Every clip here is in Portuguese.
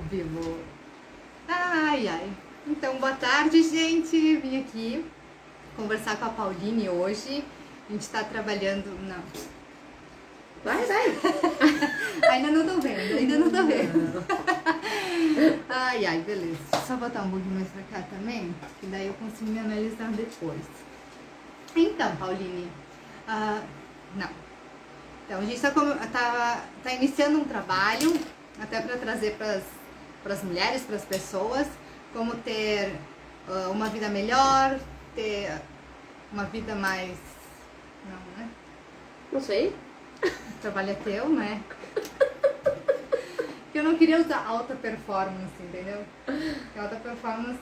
vivo. Ai, ai. Então, boa tarde, gente. Vim aqui conversar com a Pauline hoje. A gente tá trabalhando... Não. Vai. Ainda não tô vendo. Ai, ai, beleza. Só botar um pouquinho mais pra cá também, que daí eu consigo me analisar depois. Então, Pauline... não. Então, a gente tá iniciando um trabalho, até para trazer para as mulheres, para as pessoas, como ter uma vida melhor, ter uma vida mais... Não, né? Não sei. O trabalho é teu, né? Eu não queria usar alta performance, entendeu? Porque alta performance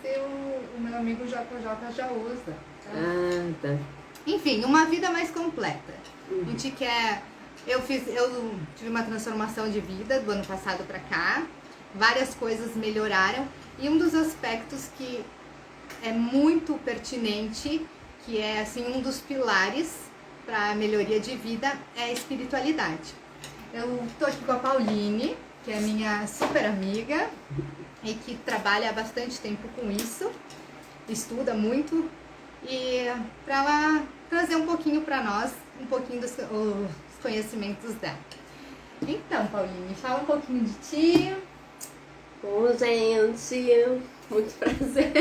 o meu amigo JJ já usa. Tá? Ah, tá. Enfim, uma vida mais completa. A gente quer... Eu tive uma transformação de vida do ano passado para cá. Várias coisas melhoraram. E um dos aspectos que é muito pertinente, que é assim um dos pilares para a melhoria de vida, é a espiritualidade. Eu estou aqui com a Pauline, que é minha super amiga e que trabalha há bastante tempo com isso, estuda muito, e para ela trazer um pouquinho para nós, um pouquinho dos conhecimentos dela. Então, Pauline, fala um pouquinho de ti. Bom, gente, muito prazer.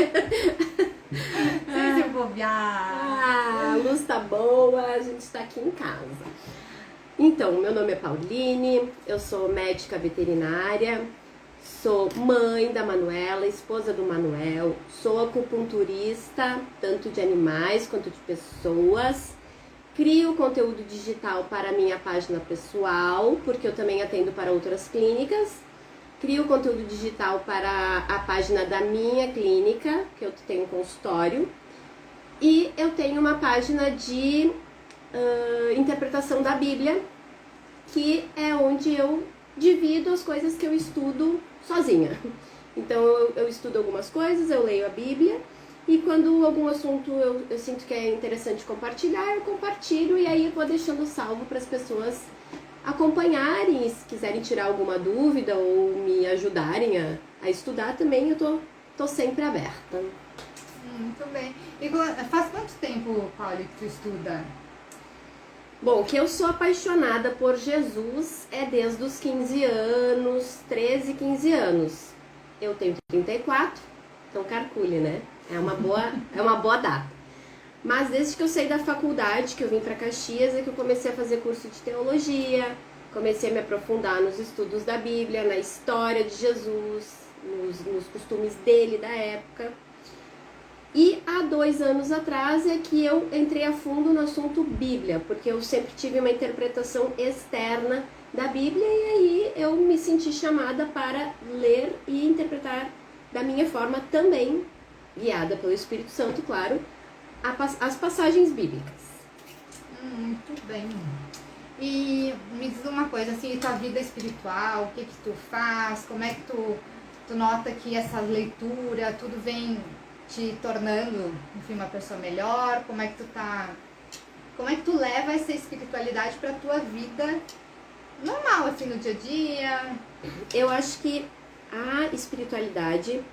Sem se bobear. A luz tá boa, a gente tá aqui em casa. Então, meu nome é Pauline, eu sou médica veterinária, sou mãe da Manuela, esposa do Manuel, sou acupunturista, tanto de animais quanto de pessoas. Crio conteúdo digital para a minha página pessoal, porque eu também atendo para outras clínicas. Crio conteúdo digital para a página da minha clínica, que eu tenho um consultório. E eu tenho uma página de interpretação da Bíblia, que é onde eu divido as coisas que eu estudo sozinha. Então eu estudo algumas coisas, eu leio a Bíblia, e quando algum assunto eu sinto que é interessante compartilhar, eu compartilho, e aí eu vou deixando salvo para as pessoas acompanharem, e se quiserem tirar alguma dúvida ou me ajudarem a estudar também, eu tô sempre aberta. Muito bem. E faz quanto tempo, Paulo, que tu estuda? Bom, que eu sou apaixonada por Jesus é desde os 15 anos, 13, 15 anos. Eu tenho 34, então calcule, né? É uma boa data. Mas desde que eu saí da faculdade, que eu vim para Caxias, é que eu comecei a fazer curso de teologia, comecei a me aprofundar nos estudos da Bíblia, na história de Jesus, nos costumes dele da época. E há 2 anos atrás é que eu entrei a fundo no assunto Bíblia, porque eu sempre tive uma interpretação externa da Bíblia, e aí eu me senti chamada para ler e interpretar da minha forma também, guiada pelo Espírito Santo, claro, as passagens bíblicas. Muito bem. E me diz uma coisa, assim, tua vida espiritual, o que tu faz, como é que tu nota que essa leitura, tudo vem te tornando, enfim, uma pessoa melhor? Como é que tu leva essa espiritualidade pra tua vida normal, assim, no dia a dia? Eu acho que a espiritualidade,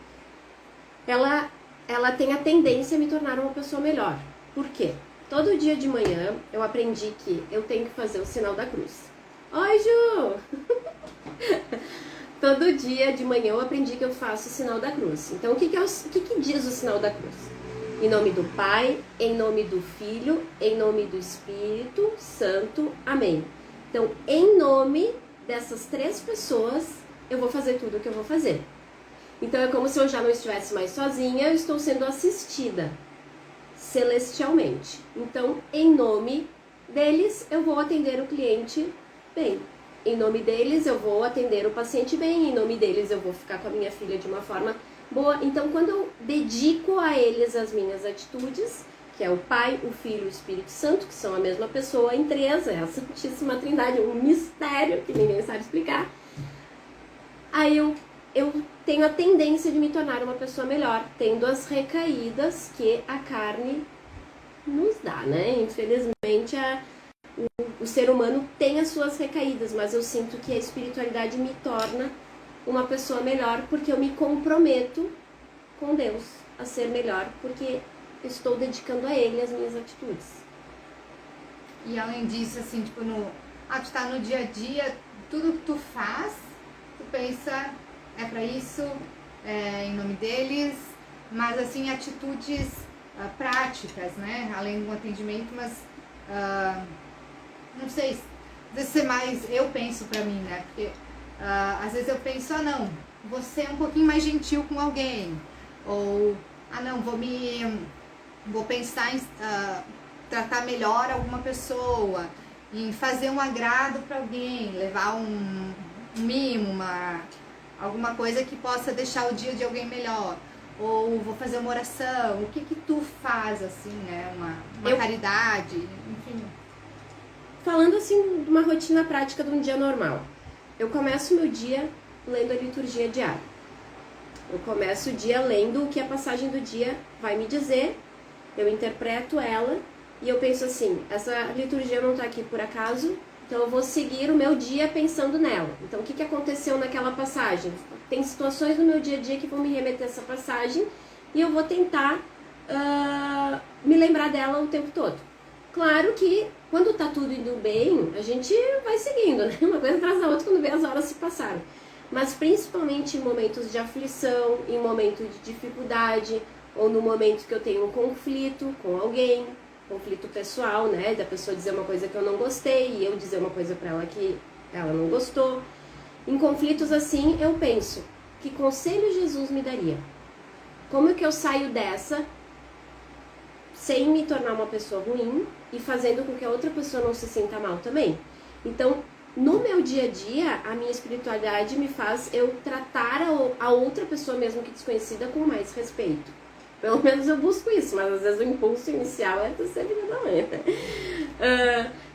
ela tem a tendência a me tornar uma pessoa melhor. Por quê? Todo dia de manhã eu aprendi que eu tenho que fazer o sinal da cruz. Oi, Ju! Todo dia de manhã eu aprendi que eu faço o sinal da cruz. Então, o que diz o sinal da cruz? Em nome do Pai, em nome do Filho, em nome do Espírito Santo. Amém. Então, em nome dessas 3 pessoas, eu vou fazer tudo o que eu vou fazer. Então, é como se eu já não estivesse mais sozinha, eu estou sendo assistida celestialmente. Então, em nome deles, eu vou atender o cliente bem. Em nome deles, eu vou atender o paciente bem. Em nome deles, eu vou ficar com a minha filha de uma forma boa. Então, quando eu dedico a eles as minhas atitudes, que é o Pai, o Filho e o Espírito Santo, que são a mesma pessoa em 3, é a Santíssima Trindade, um mistério que ninguém sabe explicar, aí eu tenho a tendência de me tornar uma pessoa melhor, tendo as recaídas que a carne nos dá, né? Infelizmente, o ser humano tem as suas recaídas, mas eu sinto que a espiritualidade me torna uma pessoa melhor, porque eu me comprometo com Deus a ser melhor, porque estou dedicando a Ele as minhas atitudes. E além disso, assim, tipo, tu tá no dia a dia, tudo que tu faz, tu pensa, é pra isso, é em nome deles, mas assim, atitudes práticas, né? Além do atendimento, mas não sei, às vezes ser mais, eu penso pra mim, né? Porque às vezes eu penso, não, vou ser um pouquinho mais gentil com alguém, ou, não, vou pensar em tratar melhor alguma pessoa, em fazer um agrado para alguém, levar um mimo, alguma coisa que possa deixar o dia de alguém melhor. Ou vou fazer uma oração. O que tu faz, assim, né? Uma caridade, enfim. Falando, assim, de uma rotina prática de um dia normal. Eu começo meu dia lendo a liturgia diária. Eu começo o dia lendo o que a passagem do dia vai me dizer, eu interpreto ela e eu penso assim, essa liturgia não está aqui por acaso, então eu vou seguir o meu dia pensando nela. Então o que aconteceu naquela passagem? Tem situações no meu dia a dia que vão me remeter a essa passagem e eu vou tentar me lembrar dela o tempo todo. Claro que quando tá tudo indo bem, a gente vai seguindo, né? Uma coisa atrás da outra quando vê as horas se passaram. Mas principalmente em momentos de aflição, em momentos de dificuldade, ou no momento que eu tenho um conflito com alguém, conflito pessoal, né? Da pessoa dizer uma coisa que eu não gostei e eu dizer uma coisa pra ela que ela não gostou. Em conflitos assim, eu penso, que conselho Jesus me daria? Como é que eu saio dessa sem me tornar uma pessoa ruim e fazendo com que a outra pessoa não se sinta mal também? Então, no meu dia a dia, a minha espiritualidade me faz eu tratar a outra pessoa, mesmo que desconhecida, com mais respeito. Pelo menos eu busco isso, mas às vezes o impulso inicial é tu ser filha da mãe.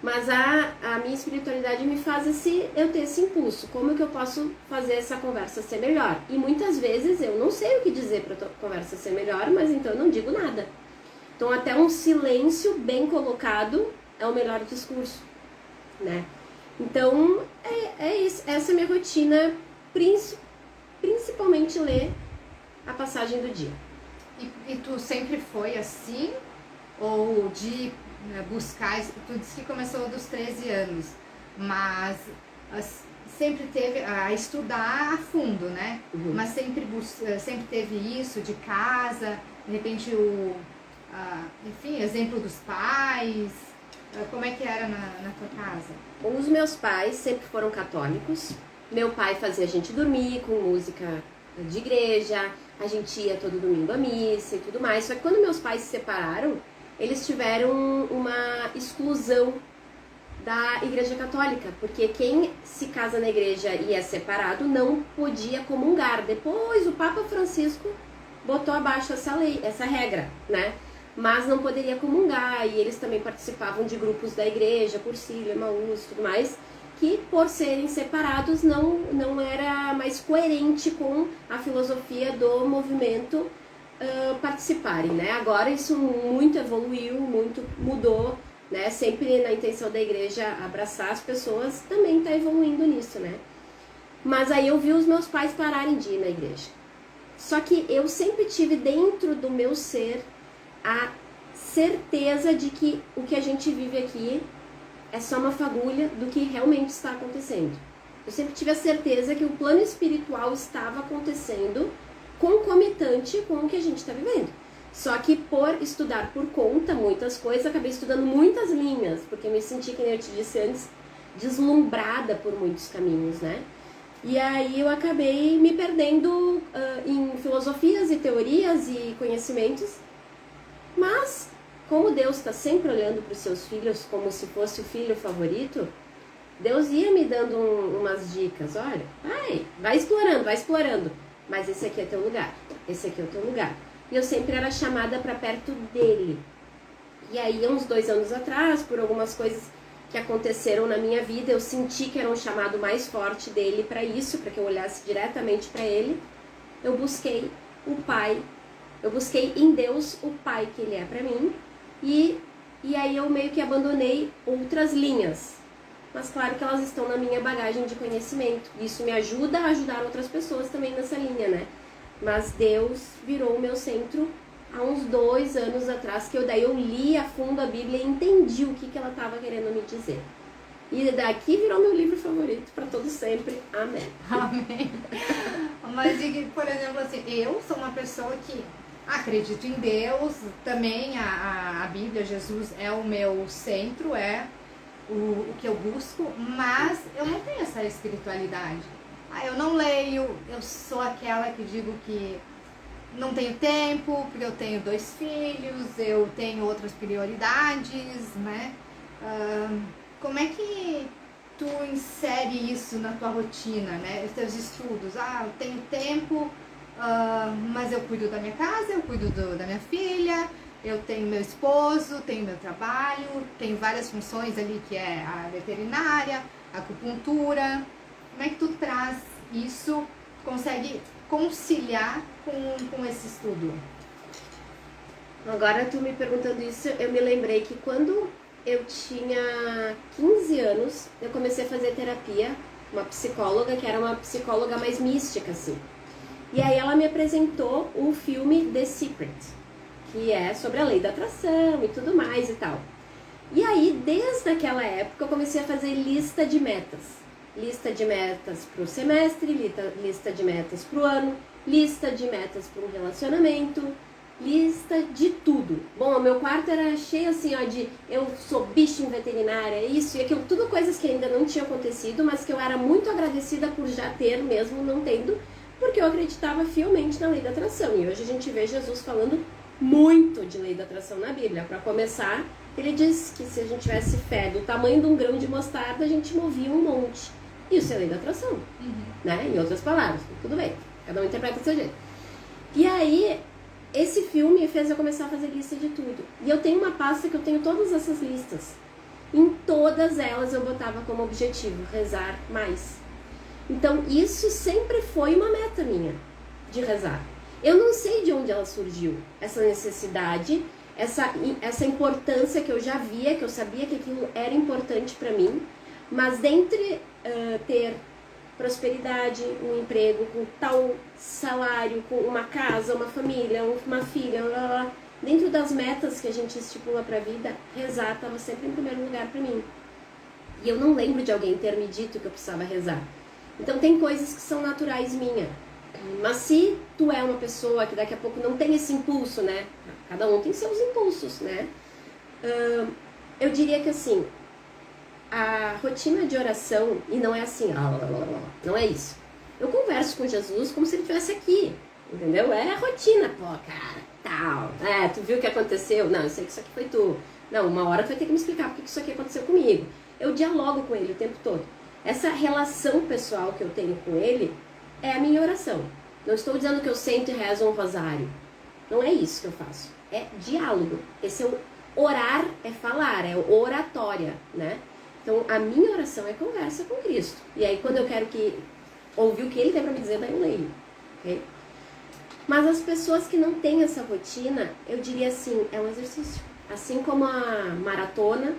Mas a minha espiritualidade me faz eu ter esse impulso. Como é que eu posso fazer essa conversa ser melhor? E muitas vezes eu não sei o que dizer para a conversa ser melhor, mas então eu não digo nada. Então até um silêncio bem colocado é o melhor discurso, né? Então é isso. Essa é a minha rotina, principalmente ler a passagem do dia. E tu sempre foi assim? Ou de buscar, tu disse que começou dos 13 anos, mas sempre teve a estudar a fundo, né? Uhum. Mas sempre teve isso de casa, de repente enfim, exemplo dos pais. Como é que era na tua casa? Os meus pais sempre foram católicos. Meu pai fazia a gente dormir com música de igreja, a gente ia todo domingo à missa e tudo mais. Só que quando meus pais se separaram, eles tiveram uma exclusão da igreja católica, porque quem se casa na igreja e é separado não podia comungar. Depois o Papa Francisco botou abaixo essa lei, essa regra, né? Mas não poderia comungar, e eles também participavam de grupos da igreja, Cursilho, Emaús e tudo mais, que por serem separados não era mais coerente com a filosofia do movimento participarem, né? Agora isso muito evoluiu, muito mudou, né? Sempre na intenção da igreja abraçar as pessoas, também está evoluindo nisso, né? Mas aí eu vi os meus pais pararem de ir na igreja. Só que eu sempre tive dentro do meu ser a certeza de que o que a gente vive aqui é só uma fagulha do que realmente está acontecendo. Eu sempre tive a certeza que o plano espiritual estava acontecendo concomitante com o que a gente está vivendo. Só que por estudar por conta muitas coisas, acabei estudando muitas linhas, porque eu me senti, como eu te disse antes, deslumbrada por muitos caminhos, né? E aí eu acabei me perdendo em filosofias e teorias e conhecimentos, mas como Deus está sempre olhando para os seus filhos como se fosse o filho favorito, Deus ia me dando umas dicas. Olha, vai explorando, mas esse aqui é teu lugar, esse aqui é o teu lugar. E eu sempre era chamada para perto dele. E aí, uns 2 anos atrás, por algumas coisas que aconteceram na minha vida, eu senti que era um chamado mais forte dele para isso, para que eu olhasse diretamente para ele. Eu busquei o Pai, eu busquei em Deus o Pai que ele é para mim, e aí eu meio que abandonei outras linhas. mas claro que elas estão na minha bagagem de conhecimento. Isso me ajuda a ajudar outras pessoas também nessa linha, né? Mas Deus virou o meu centro há uns 2 anos atrás, que daí eu li a fundo a Bíblia e entendi o que ela estava querendo me dizer. E daqui virou meu livro favorito para todo sempre. Amém. Amém. Mas, por exemplo, assim, eu sou uma pessoa que acredito em Deus, também a Bíblia, Jesus é o meu centro, é o que eu busco, mas eu não tenho essa espiritualidade. Eu não leio, eu sou aquela que digo que não tenho tempo, porque eu tenho 2 filhos, eu tenho outras prioridades, né? Como é que tu insere isso na tua rotina, né? Os teus estudos, eu tenho tempo, mas eu cuido da minha casa, eu cuido da minha filha, eu tenho meu esposo, tenho meu trabalho, tenho várias funções ali que é a veterinária, a acupuntura. Como é que tu traz isso, consegue conciliar com esse estudo? Agora tu me perguntando isso, eu me lembrei que quando eu tinha 15 anos, eu comecei a fazer terapia, uma psicóloga, que era uma psicóloga mais mística, assim. E aí ela me apresentou o filme The Secret, que é sobre a lei da atração e tudo mais e tal. E aí, desde aquela época, eu comecei a fazer lista de metas. Lista de metas para o semestre, lista de metas para o ano, lista de metas para um relacionamento, lista de tudo. Bom, o meu quarto era cheio assim, ó, de eu sou bicho em veterinária, isso e aquilo, tudo coisas que ainda não tinham acontecido, mas que eu era muito agradecida por já ter, mesmo não tendo, porque eu acreditava fielmente na lei da atração. E hoje a gente vê Jesus falando muito de lei da atração na Bíblia. Para começar, ele diz que se a gente tivesse fé do tamanho de um grão de mostarda, a gente movia um monte. Isso é lei da atração, né? Em outras palavras, tudo bem, cada um interpreta do seu jeito. E aí, esse filme fez eu começar a fazer lista de tudo. E eu tenho uma pasta que eu tenho todas essas listas. Em todas elas eu botava como objetivo rezar mais. Então, isso sempre foi uma meta minha, de rezar. Eu não sei de onde ela surgiu, essa necessidade, essa importância que eu já via, que eu sabia que aquilo era importante para mim, mas dentre ter prosperidade, um emprego com tal salário, com uma casa, uma família, uma filha, dentro das metas que a gente estipula para a vida, rezar estava sempre em primeiro lugar para mim. E eu não lembro de alguém ter me dito que eu precisava rezar. Então tem coisas que são naturais minha. Mas se tu é uma pessoa que daqui a pouco não tem esse impulso, né? Cada um tem seus impulsos, né? Eu diria que assim, a rotina de oração, e não é assim, não é isso. Eu converso com Jesus como se ele estivesse aqui, entendeu? É a rotina, pô, cara, tal. Tu viu o que aconteceu? Não, eu sei que isso aqui foi tu. Não, uma hora tu vai ter que me explicar por que isso aqui aconteceu comigo. Eu dialogo com ele o tempo todo. Essa relação pessoal que eu tenho com ele é a minha oração. Não estou dizendo que eu sento e rezo um rosário. Não é isso que eu faço. É diálogo. Esse é o orar, é falar, é oratória, né? Então, a minha oração é conversa com Cristo. E aí, quando eu quero ouvir o que ele tem para me dizer, daí eu leio. Okay? Mas as pessoas que não têm essa rotina, eu diria assim, é um exercício. Assim como a maratona,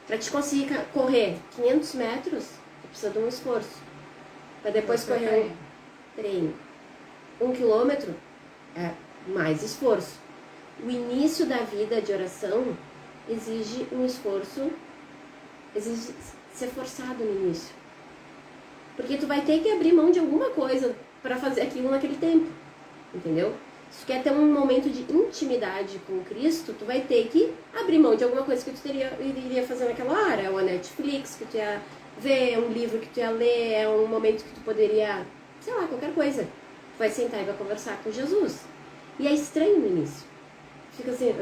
para te conseguir correr 500 metros, você precisa de um esforço. Para depois correr um treino. 1 quilômetro é mais esforço. O início da vida de oração exige um esforço, exige ser forçado no início. Porque tu vai ter que abrir mão de alguma coisa para fazer aquilo naquele tempo. Entendeu? Se tu quer ter um momento de intimidade com Cristo, tu vai ter que abrir mão de alguma coisa que tu iria fazer naquela hora. É uma Netflix que tu ia ver, é um livro que tu ia ler, é um momento que tu poderia, sei lá, qualquer coisa. Tu vai sentar e vai conversar com Jesus. E é estranho no início. Fica assim,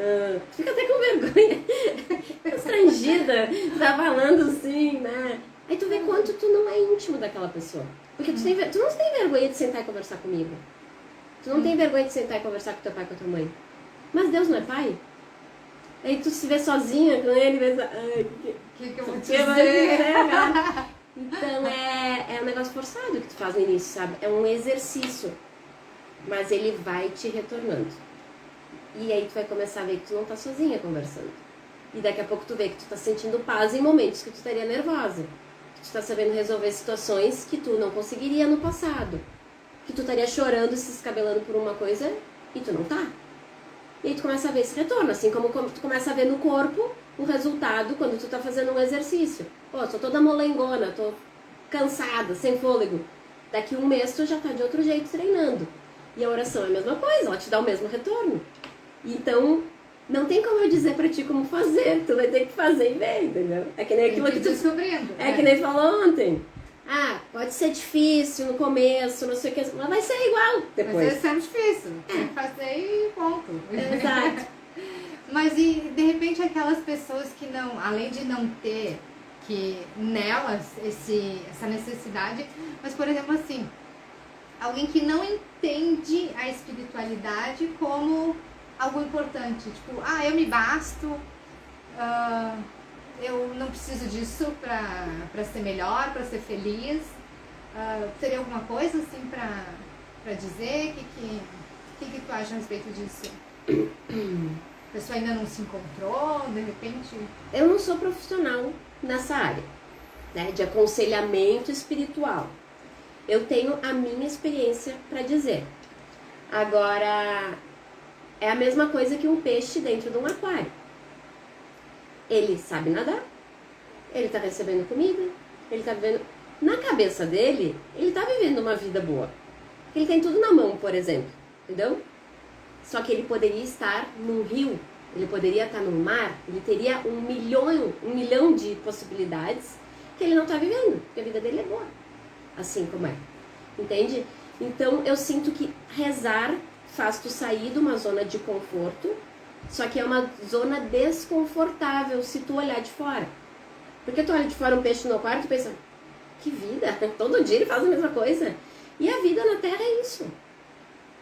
fica até com vergonha. Constrangida, tá falando assim, né? Aí tu vê quanto tu não é íntimo daquela pessoa. Porque tu não tem vergonha de sentar e conversar comigo. Tu não tem vergonha de sentar e conversar com teu pai e com a tua mãe. Mas Deus não é pai? Aí tu se vê sozinha com ele e pensa, que eu vou te dizer? Então é um negócio forçado que tu faz no início, sabe? É um exercício. Mas ele vai te retornando. E aí tu vai começar a ver que tu não tá sozinha conversando. E daqui a pouco tu vê que tu tá sentindo paz em momentos que tu estaria nervosa. Que tu tá sabendo resolver situações que tu não conseguiria no passado. Que tu estaria chorando e se escabelando por uma coisa e tu não tá. E aí tu começa a ver esse retorno, assim como tu começa a ver no corpo o resultado quando tu tá fazendo um exercício. Pô, tô toda molengona, tô cansada, sem fôlego. Daqui um mês tu já tá de outro jeito treinando. E a oração é a mesma coisa, ela te dá o mesmo retorno. Então, não tem como eu dizer pra ti como fazer, tu vai ter que fazer e ver, entendeu? É que nem aquilo que tu descobrindo. É que nem falou ontem. Ah, pode ser difícil no começo, não sei o que, mas vai ser igual depois. Vai ser sempre difícil, tem que fazer e ponto. Exato. Mas e de repente aquelas pessoas que não, além de não ter que nelas essa necessidade, mas por exemplo assim, alguém que não entende a espiritualidade como algo importante, tipo, eu me basto, eu não preciso disso pra ser melhor, pra ser feliz. Teria alguma coisa assim pra dizer? O que tu acha a respeito disso? A pessoa ainda não se encontrou, de repente? Eu não sou profissional nessa área, né, de aconselhamento espiritual. Eu tenho a minha experiência para dizer. Agora, é a mesma coisa que um peixe dentro de um aquário. Ele sabe nadar, ele tá recebendo comida, ele tá vivendo... Na cabeça dele, ele tá vivendo uma vida boa. Ele tem tudo na mão, por exemplo, entendeu? Só que ele poderia estar num rio, ele poderia estar no mar, ele teria um milhão de possibilidades que ele não tá vivendo, porque a vida dele é boa, assim como é. Entende? Então, eu sinto que rezar faz tu sair de uma zona de conforto, só que é uma zona desconfortável se tu olhar de fora. Porque tu olha de fora um peixe no aquário e tu pensa, que vida, todo dia ele faz a mesma coisa. E a vida na Terra é isso.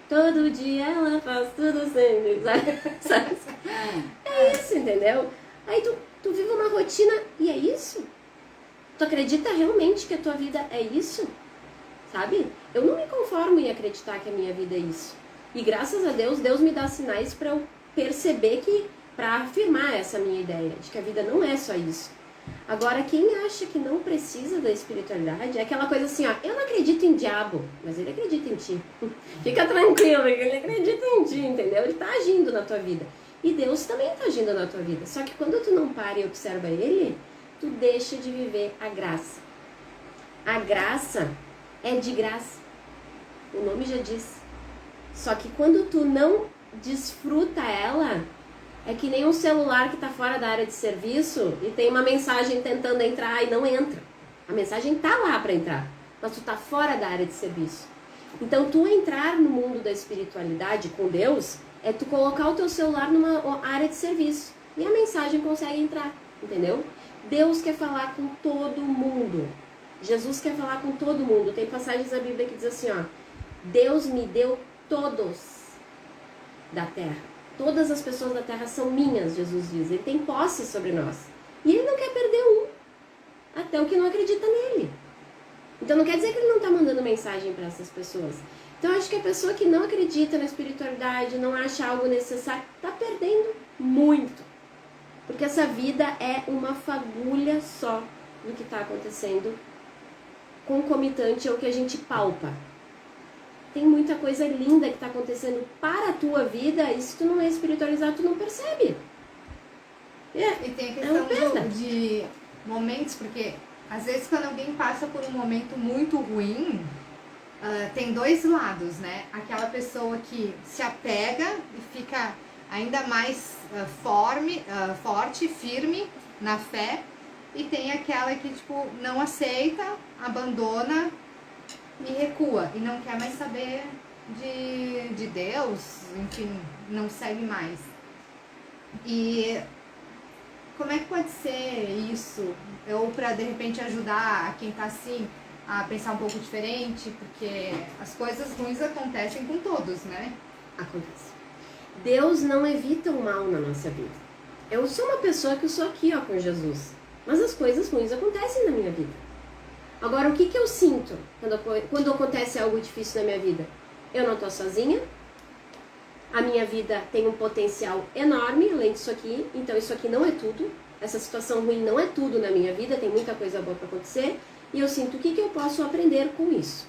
Todo dia ela faz tudo sempre, sabe? É isso, entendeu? Aí tu vive uma rotina e é isso. Tu acredita realmente que a tua vida é isso? Sabe? Eu não me conformo em acreditar que a minha vida é isso. E graças a Deus, Deus me dá sinais para eu perceber para afirmar essa minha ideia, de que a vida não é só isso. Agora, quem acha que não precisa da espiritualidade, é aquela coisa assim, eu não acredito em diabo, mas ele acredita em ti. Fica tranquilo, ele acredita em ti, entendeu? Ele tá agindo na tua vida. E Deus também tá agindo na tua vida. Só que quando tu não para e observa ele, tu deixa de viver a graça. A graça é de graça. O nome já diz. Só que quando tu não desfruta ela, é que nem um celular que tá fora da área de serviço e tem uma mensagem tentando entrar e não entra. A mensagem tá lá para entrar, mas tu tá fora da área de serviço. Então, tu entrar no mundo da espiritualidade com Deus é tu colocar o teu celular numa área de serviço e a mensagem consegue entrar, entendeu? Deus quer falar com todo mundo. Jesus quer falar com todo mundo. Tem passagens da Bíblia que diz assim, Deus me deu todos da terra. Todas as pessoas da terra são minhas, Jesus diz. Ele tem posse sobre nós. E ele não quer perder um. Até o que não acredita nele. Então não quer dizer que ele não está mandando mensagem para essas pessoas. Então eu acho que a pessoa que não acredita na espiritualidade, não acha algo necessário, está perdendo muito. Porque essa vida é uma fagulha só do que está acontecendo, concomitante ao que a gente palpa. Tem muita coisa linda que está acontecendo para a tua vida e se tu não é espiritualizado, tu não percebe. E tem a questão de momentos, porque às vezes quando alguém passa por um momento muito ruim, tem dois lados, né? Aquela pessoa que se apega e fica ainda mais forte, firme na fé, e tem aquela que tipo não aceita, abandona e recua e não quer mais saber de Deus, enfim, não segue mais. E como é que pode ser isso? Ou para de repente ajudar quem tá assim a pensar um pouco diferente, porque as coisas ruins acontecem com todos, né? Acontece. Deus não evita o mal na nossa vida. Eu sou uma pessoa que eu sou aqui, com Jesus, mas as coisas ruins acontecem na minha vida. Agora, o que eu sinto quando acontece algo difícil na minha vida? Eu não tô sozinha, A minha vida tem um potencial enorme, além disso aqui, então isso aqui não é tudo. Essa situação ruim não é tudo na minha vida, tem muita coisa boa para acontecer. E eu sinto o que eu posso aprender com isso.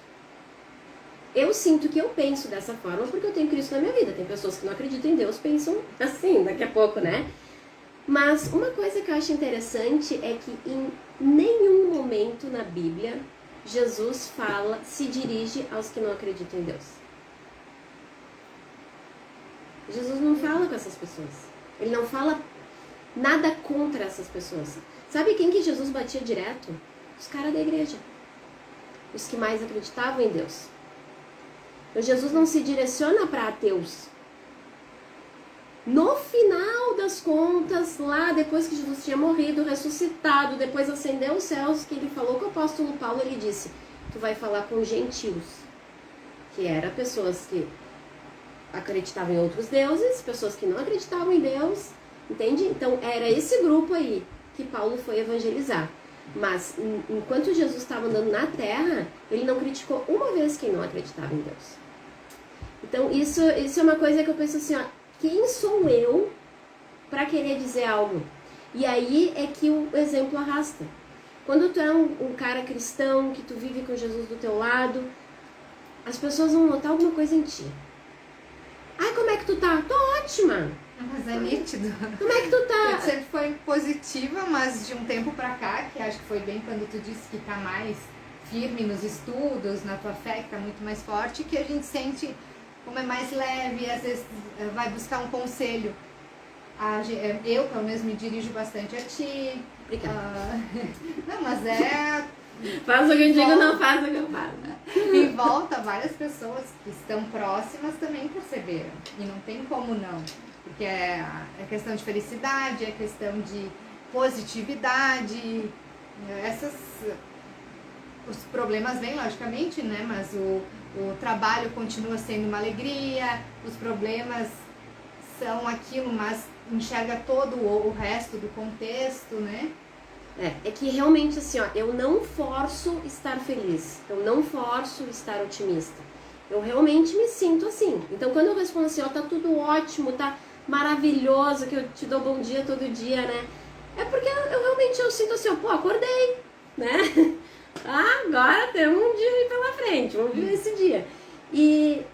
Eu sinto que eu penso dessa forma porque eu tenho Cristo na minha vida. Tem pessoas que não acreditam em Deus, pensam assim, daqui a pouco, né? Mas uma coisa que eu acho interessante é que em nenhum momento na Bíblia Jesus se dirige aos que não acreditam em Deus. Jesus não fala com essas pessoas. Ele não fala nada contra essas pessoas. Sabe quem que Jesus batia direto? Os caras da igreja. Os que mais acreditavam em Deus. Então Jesus não se direciona para ateus. No final das contas, lá depois que Jesus tinha morrido, ressuscitado, depois ascendeu aos céus, que ele falou com o apóstolo Paulo, ele disse: tu vai falar com gentios, que eram pessoas que acreditavam em outros deuses, pessoas que não acreditavam em Deus, entende? Então era esse grupo aí que Paulo foi evangelizar. Mas enquanto Jesus estava andando na terra, ele não criticou uma vez quem não acreditava em Deus. Então isso é uma coisa que eu penso assim, ó, quem sou eu para querer dizer algo? E aí é que o exemplo arrasta. Quando tu é um cara cristão, que tu vive com Jesus do teu lado, as pessoas vão notar alguma coisa em ti. Ai, como é que tu tá? Tô ótima. Mas é nítido. Como é que tu tá? Eu sempre foi positiva, mas de um tempo pra cá, que acho que foi bem quando tu disse que tá mais firme nos estudos, na tua fé, que tá muito mais forte, que a gente sente como é mais leve, às vezes vai buscar um conselho. Eu, pelo menos, me dirijo bastante a ti. Obrigada. Não, mas é... Faz o que eu digo, não faz o que eu faço. Em volta, várias pessoas que estão próximas também perceberam. E não tem como não. Porque é questão de felicidade, é questão de positividade. Os problemas vêm, logicamente, né? Mas o trabalho continua sendo uma alegria. Os problemas são aquilo, mas enxerga todo o resto do contexto, né? É que realmente assim, ó, eu não forço estar feliz, eu não forço estar otimista. Eu realmente me sinto assim. Então quando eu respondo assim, ó, tá tudo ótimo, tá maravilhoso, que eu te dou bom dia todo dia, né? É porque eu realmente sinto assim, ó, pô, acordei, né? Agora temos um dia aí pela frente, vamos viver esse dia. E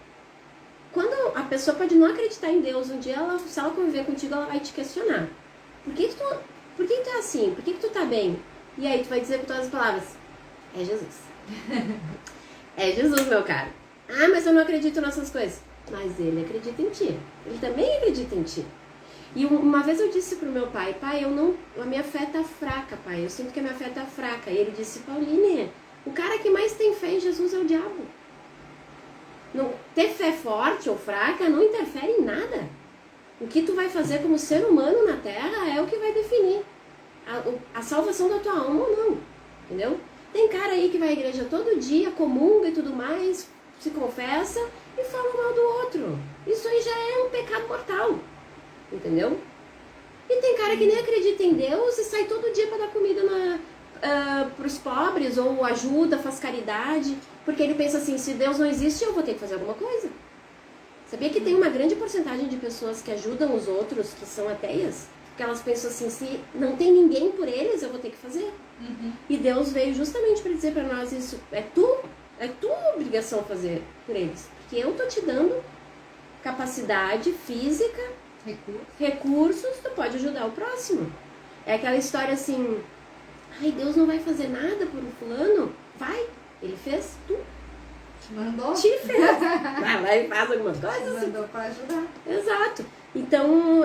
quando a pessoa pode não acreditar em Deus, um dia se ela conviver contigo, ela vai te questionar. Por que tu é assim? Por que tu tá bem? E aí tu vai dizer com todas as palavras: é Jesus. É Jesus, meu caro. Ah, mas eu não acredito nessas coisas. Mas ele acredita em ti. Ele também acredita em ti. E uma vez eu disse pro meu pai: pai, a minha fé tá fraca, pai. Eu sinto que a minha fé tá fraca. E ele disse: Pauline, o cara que mais tem fé em Jesus é o diabo. Não, ter fé forte ou fraca não interfere em nada. O que tu vai fazer como ser humano na Terra é o que vai definir a salvação da tua alma ou não, entendeu? Tem cara aí que vai à igreja todo dia, comunga e tudo mais, se confessa e fala mal do outro. Isso aí já é um pecado mortal, entendeu? E tem cara que nem acredita em Deus e sai todo dia para dar comida pros pobres, ou ajuda, faz caridade, porque ele pensa assim, se Deus não existe, eu vou ter que fazer alguma coisa. Sabia que tem uma grande porcentagem de pessoas que ajudam os outros, que são ateias? Porque elas pensam assim, se não tem ninguém por eles, eu vou ter que fazer. Uhum. E Deus veio justamente para dizer para nós isso. É tua obrigação fazer por eles. Porque eu tô te dando capacidade física, recursos, tu pode ajudar o próximo. É aquela história assim, ai, Deus não vai fazer nada por um fulano? Vai, ele fez, tu mandou. Te fez. Vai lá e faz alguma coisa. Mandou para ajudar. Exato. Então,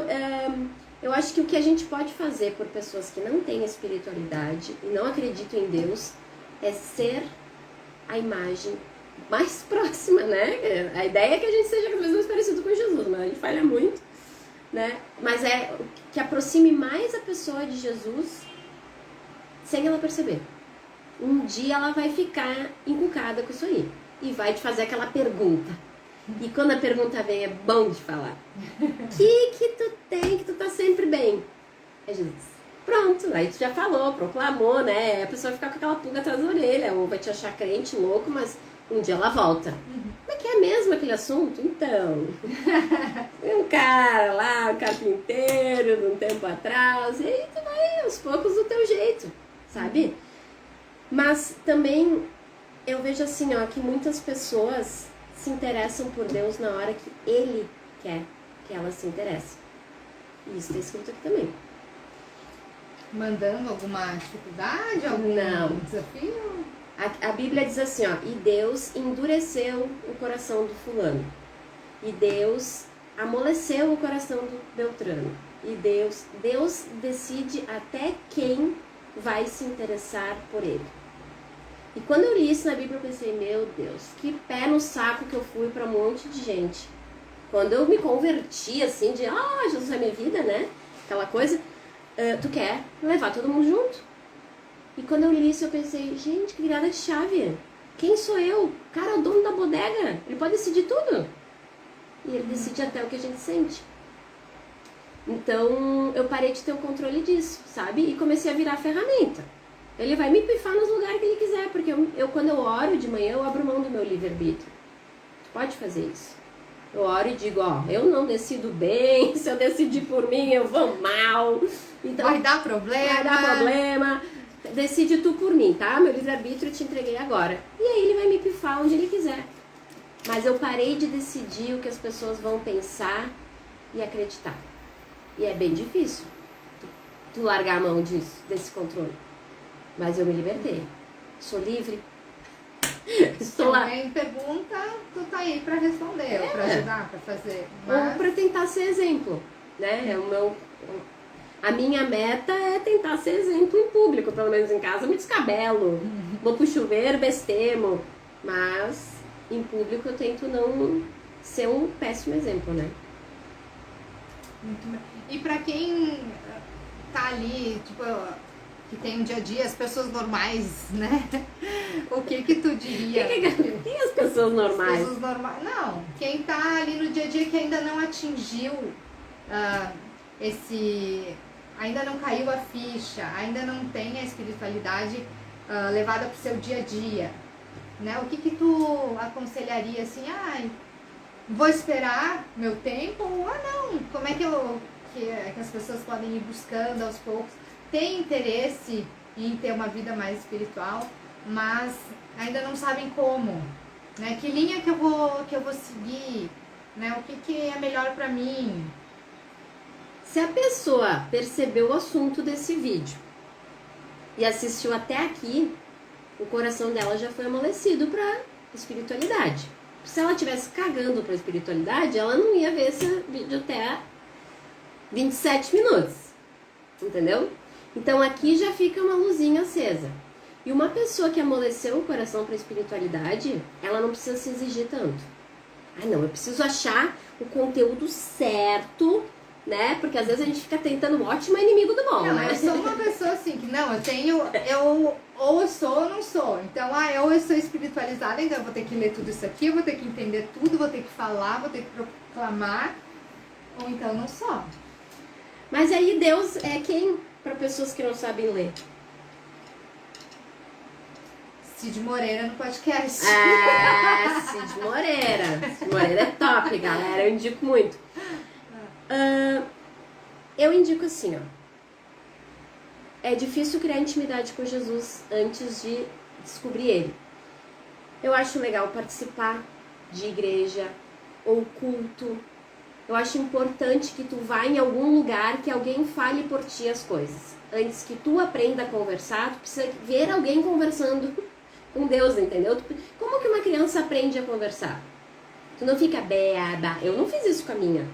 eu acho que o que a gente pode fazer por pessoas que não têm espiritualidade e não acreditam em Deus é ser a imagem mais próxima, né? A ideia é que a gente seja cada vez mais parecido com Jesus, mas a gente falha muito, né? Mas é que aproxime mais a pessoa de Jesus sem ela perceber. Um dia ela vai ficar encucada com isso aí e vai te fazer aquela pergunta. E quando a pergunta vem, é bom de falar. Que tu tem, que tu tá sempre bem? É Jesus. Pronto, aí tu já falou, proclamou, né? A pessoa vai ficar com aquela pulga atrás da orelha, ou vai te achar crente, louco, mas um dia ela volta. Mas quer mesmo aquele assunto? Então, tem um cara lá, um carpinteiro, de um tempo atrás, e aí tu vai aos poucos do teu jeito, sabe? Mas também eu vejo assim, ó, que muitas pessoas se interessam por Deus na hora que Ele quer que elas se interessem. E isso está escrito aqui também. Mandando alguma dificuldade, algum desafio? A Bíblia diz assim, ó, e Deus endureceu o coração do fulano. E Deus amoleceu o coração do Beltrano. E Deus decide até quem vai se interessar por ele. E quando eu li isso na Bíblia, eu pensei, meu Deus, que pé no saco que eu fui para um monte de gente. Quando eu me converti, assim, de, Jesus é minha vida, né? Aquela coisa, tu quer levar todo mundo junto. E quando eu li isso, eu pensei, gente, que virada de chave. Quem sou eu? O cara é o dono da bodega. Ele pode decidir tudo. E ele decide até o que a gente sente. Então, eu parei de ter o controle disso, sabe? E comecei a virar ferramenta. Ele vai me pifar nos lugares que ele quiser, porque quando eu oro de manhã, eu abro mão do meu livre-arbítrio. Tu pode fazer isso. Eu oro e digo, eu não decido bem, se eu decidir por mim, eu vou mal. Então, vai dar problema. Vai dar problema. Decide tu por mim, tá? Meu livre-arbítrio eu te entreguei agora. E aí ele vai me pifar onde ele quiser. Mas eu parei de decidir o que as pessoas vão pensar e acreditar. E é bem difícil tu largar a mão desse controle. Mas eu me libertei. Sou livre. Estou lá. Alguém pergunta, tu tá aí pra responder, ou pra ajudar, pra fazer. Ou pra tentar ser exemplo, né? A minha meta é tentar ser exemplo em público, pelo menos em casa eu me descabelo. Vou pro chuveiro, bestemo. Mas em público eu tento não ser um péssimo exemplo, né? Muito bem. E pra quem tá ali, tipo, que tem um dia a dia, as pessoas normais, né? O que tu diria? Quem as pessoas normais? As pessoas normais. Não, quem tá ali no dia a dia que ainda não atingiu ainda não caiu a ficha, ainda não tem a espiritualidade levada pro seu dia a dia, né? O que tu aconselharia assim, vou esperar meu tempo, ou não, como é que as pessoas podem ir buscando aos poucos, tem interesse em ter uma vida mais espiritual, mas ainda não sabem como, né? Que linha que eu vou seguir, né? O que é melhor pra mim? Se a pessoa percebeu o assunto desse vídeo e assistiu até aqui, o coração dela já foi amolecido para espiritualidade. Se ela estivesse cagando para espiritualidade, ela não ia ver esse vídeo até 27 minutos, entendeu? Então aqui já fica uma luzinha acesa. E uma pessoa que amoleceu o coração para espiritualidade, ela não precisa se exigir tanto. Não, eu preciso achar o conteúdo certo, né? Porque às vezes a gente fica tentando o ótimo inimigo do bom, não, né? Eu sou uma pessoa assim, que não, ou eu sou ou não sou. Então, ou eu sou espiritualizada, então eu vou ter que ler tudo isso aqui, eu vou ter que entender tudo, vou ter que falar, vou ter que proclamar, ou então não sou. Mas aí Deus é quem para pessoas que não sabem ler? Cid Moreira no podcast. Cid Moreira. Cid Moreira é top, galera. Eu indico muito. Eu indico assim, é difícil criar intimidade com Jesus antes de descobrir Ele. Eu acho legal participar de igreja ou culto. Eu acho importante que tu vá em algum lugar que alguém fale por ti as coisas. Antes que tu aprenda a conversar, tu precisa ver alguém conversando com Deus, entendeu? Como que uma criança aprende a conversar? Tu não fica beba. Eu não fiz isso com a minha.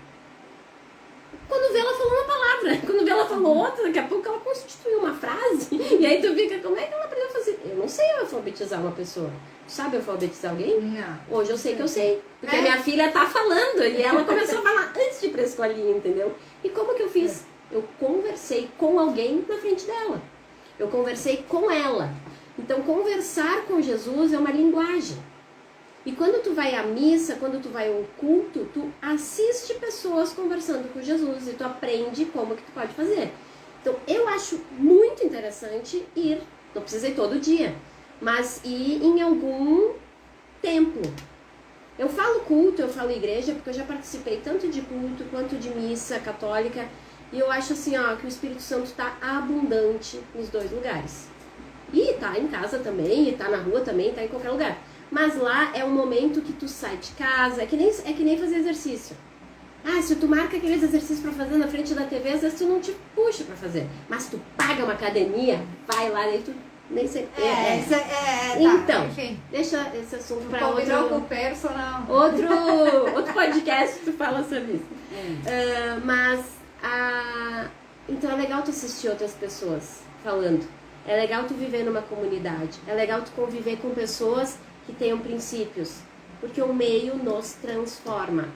Quando vê, ela falou uma palavra. Quando vê, ela falou outra. Daqui a pouco ela constituiu uma frase. E aí tu fica, como é que ela aprendeu a fazer? Eu não sei alfabetizar uma pessoa. Tu sabe alfabetizar alguém? Não. Hoje eu sei que eu sei. Porque a minha filha tá falando. E ela começou a falar antes de ir pra escolinha, entendeu? E como que eu fiz? Eu conversei com alguém na frente dela. Eu conversei com ela. Então, conversar com Jesus é uma linguagem. E quando tu vai à missa, quando tu vai ao culto, tu assiste pessoas conversando com Jesus e tu aprende como que tu pode fazer. Então, eu acho muito interessante ir, não precisa ir todo dia, mas ir em algum templo. Eu falo culto, eu falo igreja, porque eu já participei tanto de culto quanto de missa católica. E eu acho assim, ó, que o Espírito Santo está abundante nos dois lugares. E tá em casa também, e tá na rua também, tá em qualquer lugar. Mas lá é o momento que tu sai de casa, é que nem fazer exercício. Ah, se tu marca aqueles exercícios pra fazer na frente da TV, às vezes tu não te puxa pra fazer. Mas tu paga uma academia, vai lá, daí tu nem sei. Tá, então, enfim. deixa esse assunto pra Combinou com outro... o personal. Outro podcast que tu fala sobre isso. Então é legal tu assistir outras pessoas falando. É legal tu viver numa comunidade. É legal tu conviver com pessoas que tenham princípios. Porque o meio nos transforma.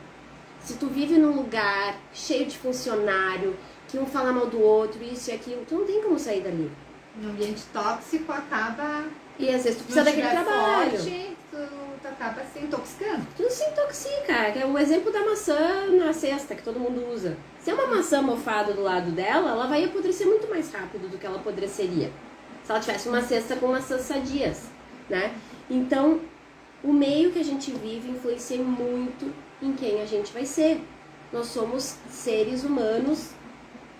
Se tu vive num lugar cheio de funcionário, que um fala mal do outro, isso e aquilo, tu não tem como sair dali. No ambiente tóxico acaba... E às vezes tu precisa daquele trabalho. Forte, tu acaba se intoxicando. Tu se intoxica. É o exemplo da maçã na cesta, que todo mundo usa. Se é uma maçã mofada do lado dela, ela vai apodrecer muito mais rápido do que ela apodreceria se ela tivesse uma cesta com maçãs sadias, né? Então, o meio que a gente vive influencia muito em quem a gente vai ser. Nós somos seres humanos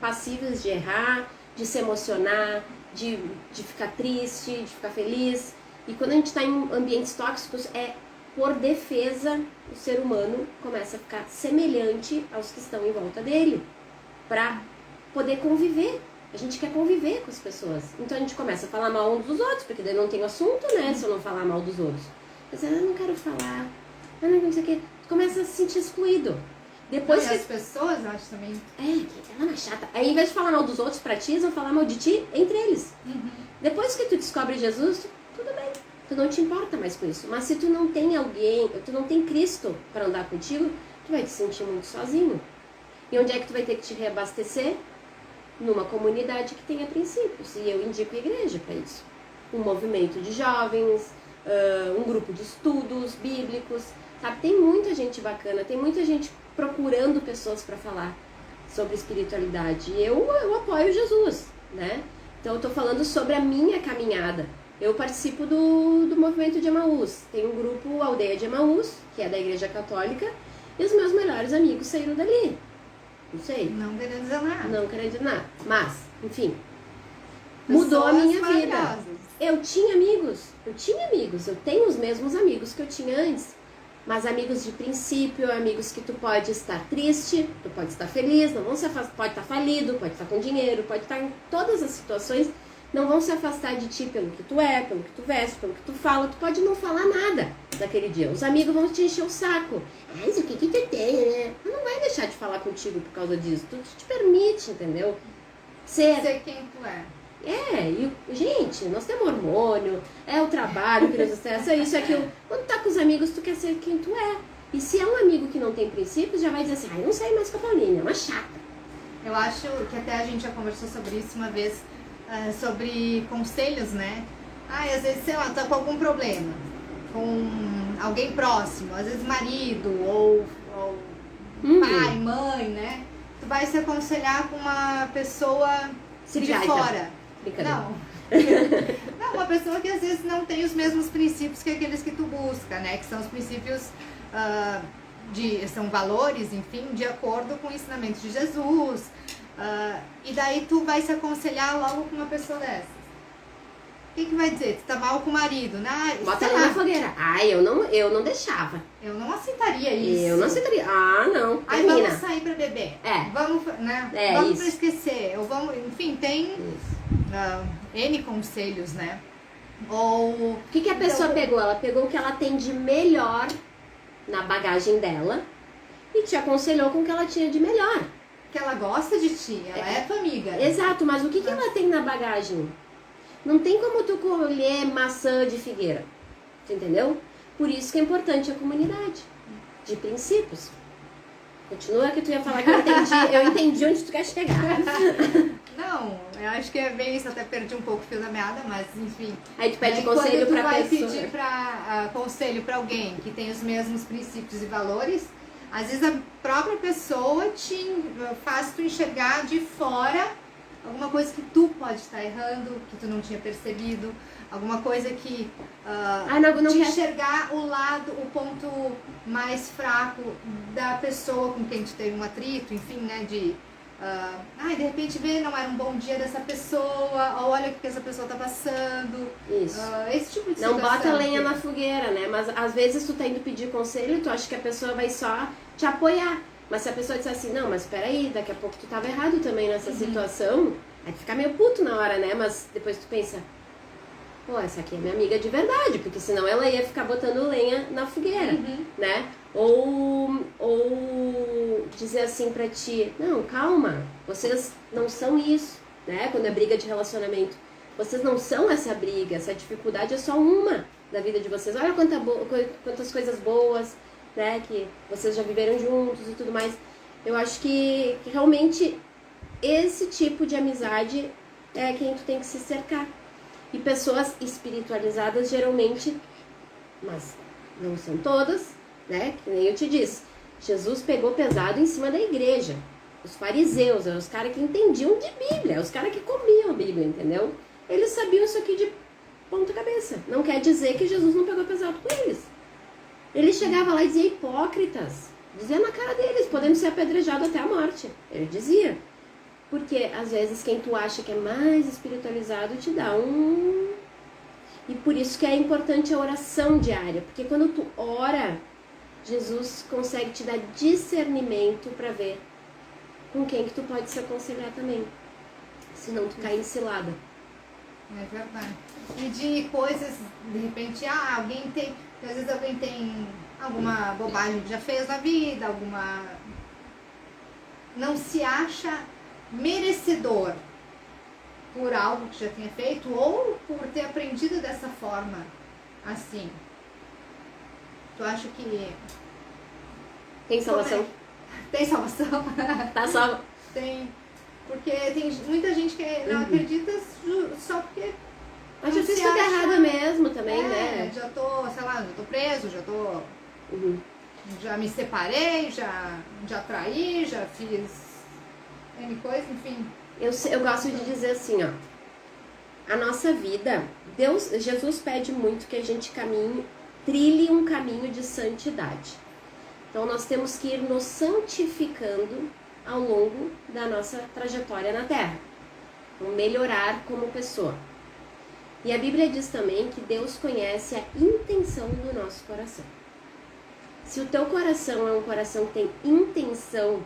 passíveis de errar, de se emocionar, de ficar triste, de ficar feliz. E quando a gente está em ambientes tóxicos, por defesa, o ser humano começa a ficar semelhante aos que estão em volta dele, para poder conviver. A gente quer conviver com as pessoas. Então a gente começa a falar mal uns dos outros, porque daí não tem assunto, né, se eu não falar mal dos outros. Mas eu não quero falar, não sei o quê. Tu começa a se sentir excluído. Depois que as pessoas, eu acho também... ela é chata. Aí, ao invés de falar mal dos outros pra ti, eles vão falar mal de ti entre eles. Depois que tu descobre Jesus, tudo bem. Tu não te importa mais com isso. Mas se tu não tem alguém, tu não tem Cristo para andar contigo, tu vai te sentir muito sozinho. E onde é que tu vai ter que te reabastecer? Numa comunidade que tenha princípios. E eu indico a igreja para isso. Um movimento de jovens, um grupo de estudos bíblicos, sabe? Tem muita gente bacana, tem muita gente procurando pessoas para falar sobre espiritualidade. E eu apoio Jesus, né? Então eu tô falando sobre a minha caminhada. Eu participo do movimento de Emaús. Tem um grupo Aldeia de Emaús, que é da Igreja Católica, e os meus melhores amigos saíram dali. Não sei. Não querendo dizer nada. Não querendo dizer nada. Mas, enfim, mudou a minha vida. Eu tinha amigos, eu tenho os mesmos amigos que eu tinha antes. Mas amigos de princípio, amigos que tu pode estar triste, tu pode estar feliz, não vão se afastar, pode estar falido, pode estar com dinheiro, pode estar em todas as situações, não vão se afastar de ti pelo que tu é, pelo que tu veste, pelo que tu fala, tu pode não falar nada daquele dia. Os amigos vão te encher o saco. Mas o que tu tem, né? Ela não vai deixar de falar contigo por causa disso, tu te permite, entendeu? Ser quem tu é. Gente, nós temos hormônio, é o trabalho que nos estressa, isso, aquilo. Quando tá com os amigos, tu quer ser quem tu é. E se é um amigo que não tem princípios, já vai dizer assim, eu não saio mais com a Paulinha, é uma chata. Eu acho que até a gente já conversou sobre isso uma vez, sobre conselhos, né? Às vezes, sei lá, tá com algum problema, com alguém próximo, às vezes marido, ou pai, mãe, né? Tu vai se aconselhar com uma pessoa de fora. Não. Não, uma pessoa que às vezes não tem os mesmos princípios que aqueles que tu busca, né? Que são os princípios, são valores, enfim, de acordo com o ensinamento de Jesus. E daí tu vai se aconselhar logo com uma pessoa dessas. O que vai dizer? Tu tá mal com o marido, né? Bota ali na fogueira. Eu não deixava. Eu não aceitaria isso. Eu não aceitaria. Não. Vamos sair pra beber. Vamos, né? Vamos isso. Pra esquecer. Enfim, tem N conselhos, né? O que a pessoa pegou? Ela pegou o que ela tem de melhor na bagagem dela e te aconselhou com o que ela tinha de melhor. Que ela gosta de ti, ela é tua amiga. Exato, mas o que ela tem na bagagem? Não tem como tu colher maçã de figueira, entendeu? Por isso que é importante a comunidade de princípios. Continua que tu ia falar que eu entendi onde tu quer chegar. Não, eu acho que é bem isso, até perdi um pouco o fio da meada, mas enfim. Aí tu pede conselho pra pessoa. Quando tu vai pedir conselho pra alguém que tem os mesmos princípios e valores, às vezes a própria pessoa te faz tu enxergar de fora alguma coisa que tu pode estar errando, que tu não tinha percebido, alguma coisa que não de quer... enxergar o ponto mais fraco da pessoa com quem tu teve um atrito, enfim, né, de de repente ver não era um bom dia dessa pessoa, ou olha o que essa pessoa tá passando. Isso. Esse tipo de não situação. Bota lenha na fogueira, né? Mas às vezes tu tá indo pedir conselho, tu acha que a pessoa vai só te apoiar. Mas se a pessoa disser assim, não, mas peraí, daqui a pouco tu tava errado também nessa situação, aí tu fica meio puto na hora, né? Mas depois tu pensa, pô, essa aqui é minha amiga de verdade, porque senão ela ia ficar botando lenha na fogueira, né? Ou dizer assim pra ti, não, calma, vocês não são isso, né? Quando é briga de relacionamento, vocês não são essa briga, essa dificuldade é só uma da vida de vocês. Olha quantas coisas boas, né, que vocês já viveram juntos e tudo mais. Eu acho que realmente esse tipo de amizade é quem tu tem que se cercar. E pessoas espiritualizadas geralmente, mas não são todas, né? Que nem eu te disse. Jesus pegou pesado em cima da igreja. Os fariseus, os caras que entendiam de Bíblia, os caras que comiam a Bíblia, entendeu? Eles sabiam isso aqui de ponta cabeça. Não quer dizer que Jesus não pegou pesado com eles. Ele chegava lá e dizia hipócritas. Dizia na cara deles, podemos ser apedrejados até a morte. Ele dizia. Porque às vezes quem tu acha que é mais espiritualizado te dá um... E por isso que é importante a oração diária. Porque quando tu ora, Jesus consegue te dar discernimento para ver com quem que tu pode se aconselhar também. Senão tu cai em cilada. É verdade. E de coisas, de repente, alguém tem... Às vezes alguém tem alguma bobagem que já fez na vida, não se acha merecedor por algo que já tenha feito ou por ter aprendido dessa forma, assim. Tu acha que... Tem salvação? Tem salvação? Tá salvo. Tem. Porque tem muita gente que não acredita só porque... Mas já fiz tudo errado mesmo também, né? Já tô, sei lá, já tô preso, já me separei, já traí, já fiz N coisa, enfim. Eu gosto de dizer assim, ó. A nossa vida, Jesus pede muito que a gente trilhe um caminho de santidade. Então nós temos que ir nos santificando ao longo da nossa trajetória na Terra. Então, melhorar como pessoa. E a Bíblia diz também que Deus conhece a intenção do nosso coração. Se o teu coração é um coração que tem intenção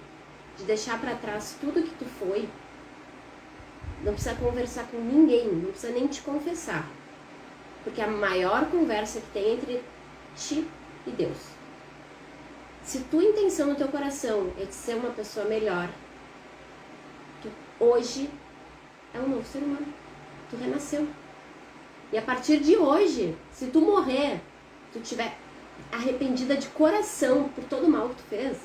de deixar para trás tudo que tu foi, não precisa conversar com ninguém, não precisa nem te confessar. Porque a maior conversa que tem é entre ti e Deus. Se tua intenção no teu coração é de ser uma pessoa melhor, tu hoje é um novo ser humano. Tu renasceu. E a partir de hoje, se tu morrer, tu tiver arrependida de coração por todo o mal que tu fez,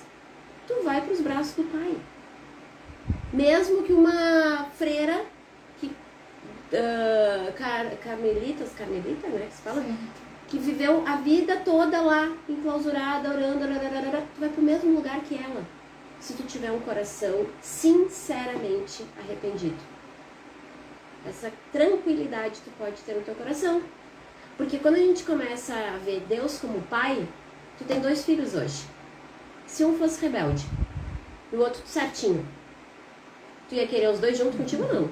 tu vai para os braços do Pai. Mesmo que uma freira que carmelita, né, que se fala, que viveu a vida toda lá, enclausurada, orando, tu vai para o mesmo lugar que ela, se tu tiver um coração sinceramente arrependido. Essa tranquilidade tu pode ter no teu coração. Porque quando a gente começa a ver Deus como pai, tu tem 2 filhos hoje. Se um fosse rebelde e o outro certinho, tu ia querer os 2 junto contigo ou não?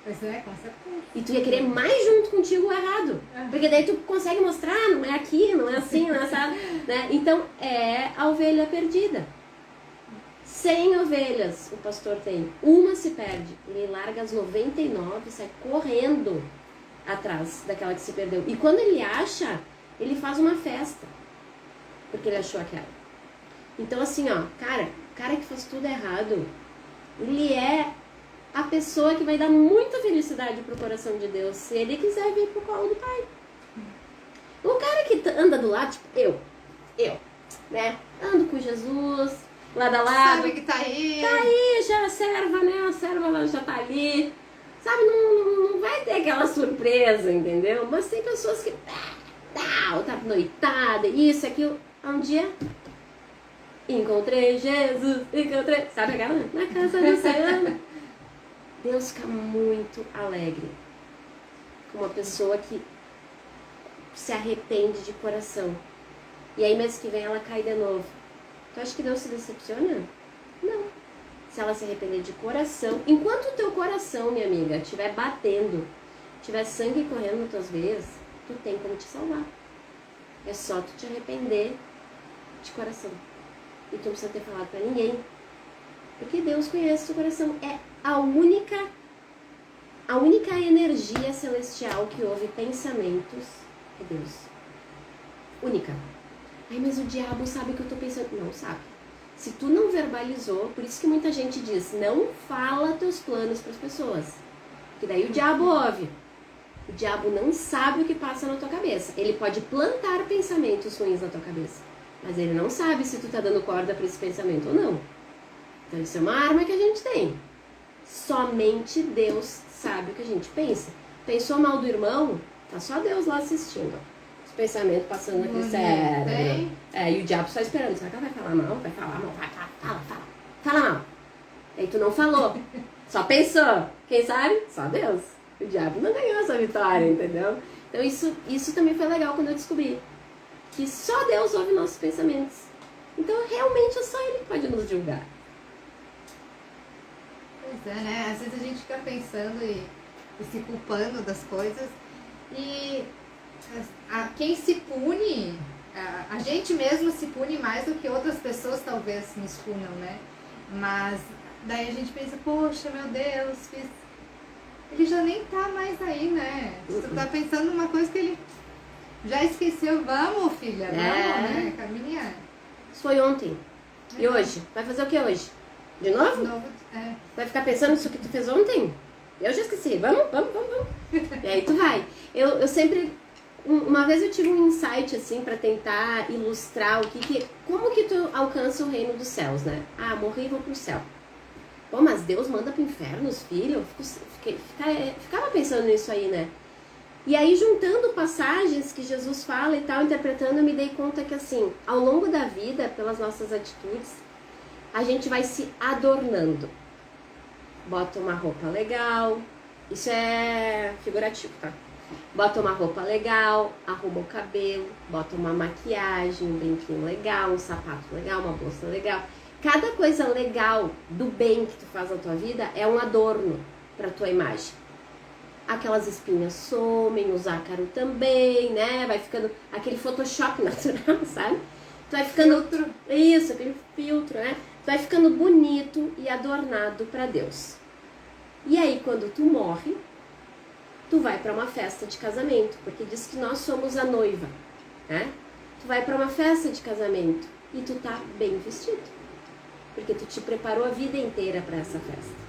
Pois é, com certeza. E tu ia querer mais junto contigo o errado. Porque daí tu consegue mostrar, não é aqui, não é assim, não é essa, né? Então é a ovelha perdida. 100 ovelhas o pastor tem, uma se perde, ele larga as 99 e sai correndo atrás daquela que se perdeu. E quando ele acha, ele faz uma festa, porque ele achou aquela. Então assim, ó, cara que faz tudo errado, ele é a pessoa que vai dar muita felicidade pro coração de Deus, se ele quiser vir pro colo do Pai. O cara que anda do lado, tipo, eu, né, ando com Jesus, lado a lado. Sabe que tá aí. Tá aí, já a serva, né? A serva ela já tá ali. Sabe, não vai ter aquela surpresa, entendeu? Mas tem pessoas que... tá noitada, isso, aquilo. Um dia... Encontrei Jesus, Sabe aquela? Na casa do Senhor. Deus fica muito alegre com uma pessoa que se arrepende de coração. E aí mês que vem ela cai de novo. Tu acha que Deus se decepciona? Não. Se ela se arrepender de coração, enquanto o teu coração, minha amiga, estiver batendo, tiver sangue correndo nas tuas veias, tu tem como te salvar. É só tu te arrepender de coração. E tu não precisa ter falado pra ninguém. Porque Deus conhece o teu coração. É a única energia celestial que ouve pensamentos é Deus. Única. Ai, mas o diabo sabe o que eu tô pensando. Não sabe. Se tu não verbalizou, por isso que muita gente diz, não fala teus planos para as pessoas. Porque daí o diabo ouve. O diabo não sabe o que passa na tua cabeça. Ele pode plantar pensamentos ruins na tua cabeça. Mas ele não sabe se tu tá dando corda para esse pensamento ou não. Então isso é uma arma que a gente tem. Somente Deus sabe o que a gente pensa. Pensou mal do irmão? Tá só Deus lá assistindo. Os pensamentos passando naquele cérebro. E o diabo só esperando. Será que ela vai falar mal? Vai falar mal? Fala mal. Aí tu não falou. Só pensou. Quem sabe? Só Deus. O diabo não ganhou essa vitória, entendeu? Então isso também foi legal quando eu descobri. Que só Deus ouve nossos pensamentos. Então realmente é só Ele que pode nos julgar. Pois é, né? Às vezes a gente fica pensando e se culpando das coisas. E quem se pune, a gente mesmo se pune mais do que outras pessoas talvez nos punam, né? Mas daí a gente pensa, poxa, meu Deus, ele já nem tá mais aí, né? Você tá pensando numa coisa que ele já esqueceu. Vamos, filha, vamos, né? Caminha. Isso foi ontem. E hoje? Vai fazer o que hoje? De novo? De novo, Vai ficar pensando nisso que tu fez ontem? Eu já esqueci. Vamos. E aí tu vai. Eu sempre... Uma vez eu tive um insight, assim, pra tentar ilustrar como que tu alcança o reino dos céus, né? Ah, morri e vou pro céu. Pô, mas Deus manda pro inferno os filhos? Ficava pensando nisso aí, né? E aí, juntando passagens que Jesus fala e tal, interpretando, eu me dei conta que, assim, ao longo da vida, pelas nossas atitudes, a gente vai se adornando. Bota uma roupa legal, isso é figurativo, tá? Bota uma roupa legal, arruma o cabelo, bota uma maquiagem, um brinquinho legal, um sapato legal, uma bolsa legal. Cada coisa legal do bem que tu faz na tua vida é um adorno pra tua imagem. Aquelas espinhas somem, os ácaros também, né? Vai ficando aquele Photoshop natural, sabe? Tu vai ficando... Filtro. Isso, aquele filtro, né? Tu vai ficando bonito e adornado pra Deus. E aí, quando tu morre, tu vai pra uma festa de casamento, porque diz que nós somos a noiva, né? Tu vai pra uma festa de casamento e tu tá bem vestido, porque tu te preparou a vida inteira pra essa festa.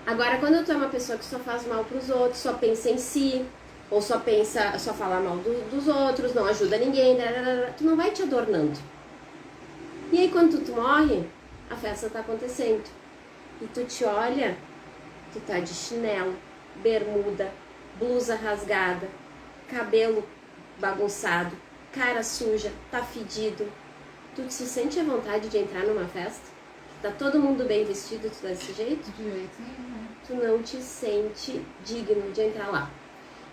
Agora, quando tu é uma pessoa que só faz mal pros outros, só pensa em si, ou só fala mal dos outros, não ajuda ninguém, tu não vai te adornando. E aí, quando tu morre, a festa tá acontecendo. E tu te olha, tu tá de chinelo, bermuda, blusa rasgada, cabelo bagunçado, cara suja, tá fedido. Tu se sente à vontade de entrar numa festa? Tá todo mundo bem vestido, tu desse jeito? De jeito nenhum. Tu não te sente digno de entrar lá.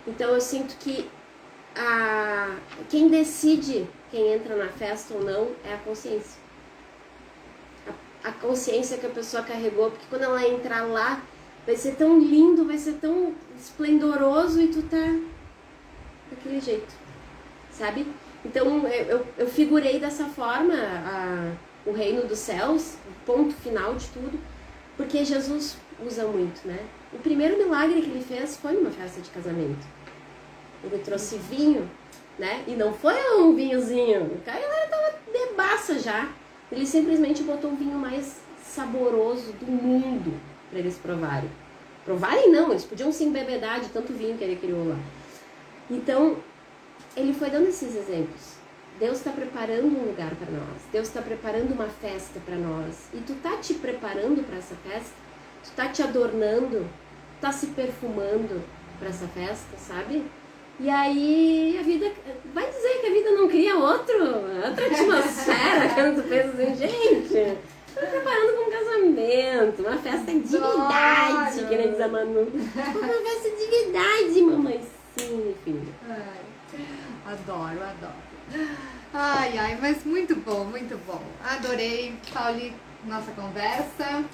Então eu sinto que quem decide quem entra na festa ou não é a consciência. A consciência que a pessoa carregou, porque quando ela entrar lá, vai ser tão lindo, vai ser tão esplendoroso e tu tá daquele jeito, sabe? Então eu figurei dessa forma o reino dos céus, o ponto final de tudo, porque Jesus usa muito, né? O primeiro milagre que ele fez foi numa festa de casamento. Ele trouxe vinho, né? E não foi um vinhozinho, o cara tava bebaça já. Ele simplesmente botou o vinho mais saboroso do mundo para eles provarem. Provarem não, eles podiam se embebedar de tanto vinho que ele criou lá. Então, ele foi dando esses exemplos. Deus está preparando um lugar para nós. Deus está preparando uma festa para nós. E tu tá te preparando para essa festa? Tu tá te adornando? Tu tá se perfumando para essa festa, sabe? E aí a vida... Vai dizer que a vida não cria outra atmosfera quando tu pensa assim, gente... Tô preparando para um casamento, uma festa de dignidade, Que nem diz a Manu. Uma conversa de verdade, mamãe. Sim, filha. Ai, adoro. Ai, mas muito bom, muito bom. Adorei, Pauli, nossa conversa.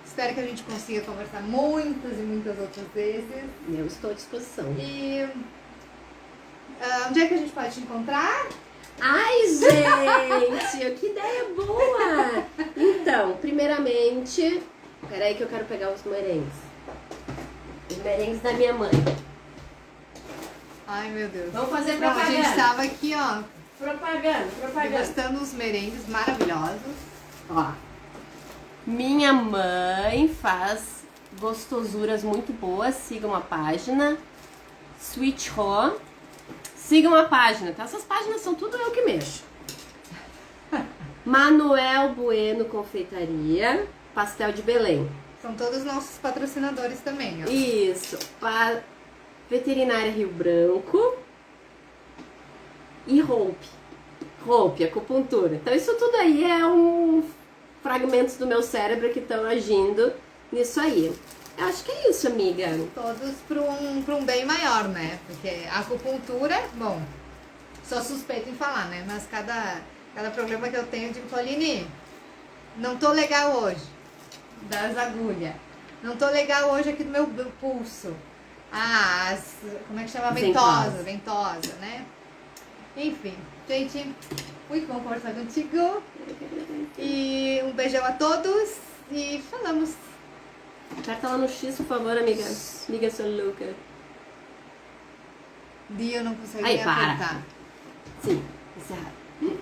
Espero que a gente consiga conversar muitas e muitas outras vezes. Eu estou à disposição. E onde é que a gente pode te encontrar? Ai, gente, que ideia boa! Então, primeiramente, peraí que eu quero pegar os merengues. Os merengues da minha mãe. Ai, meu Deus. Vamos fazer Não, a propaganda. gente estava aqui, ó, Propaganda. degustando uns merengues maravilhosos. Ó, minha mãe faz gostosuras muito boas. Sigam a página Sweet Ro. Sigam a página, tá? Essas páginas são tudo eu que mexo. Manuel Bueno Confeitaria, Pastel de Belém. São todos nossos patrocinadores também, ó. Isso. Veterinária Rio Branco. E Hope, acupuntura. Então isso tudo aí é fragmentos do meu cérebro que estão agindo nisso aí. Eu acho que é isso, amiga. Todos para um bem maior, né? Porque a acupuntura, bom, sou suspeita em falar, né? Mas cada problema que eu tenho, eu digo, Pauline, não tô legal hoje, das agulhas. Não tô legal hoje aqui do meu pulso. Como é que chama? Ventosa, né? Enfim, gente, muito bom conversar contigo. E um beijão a todos e falamos. Aperta lá no X, por favor, amiga. Amiga, sou louca. Eu não consegui Aí, para. apertar. Sim, exato.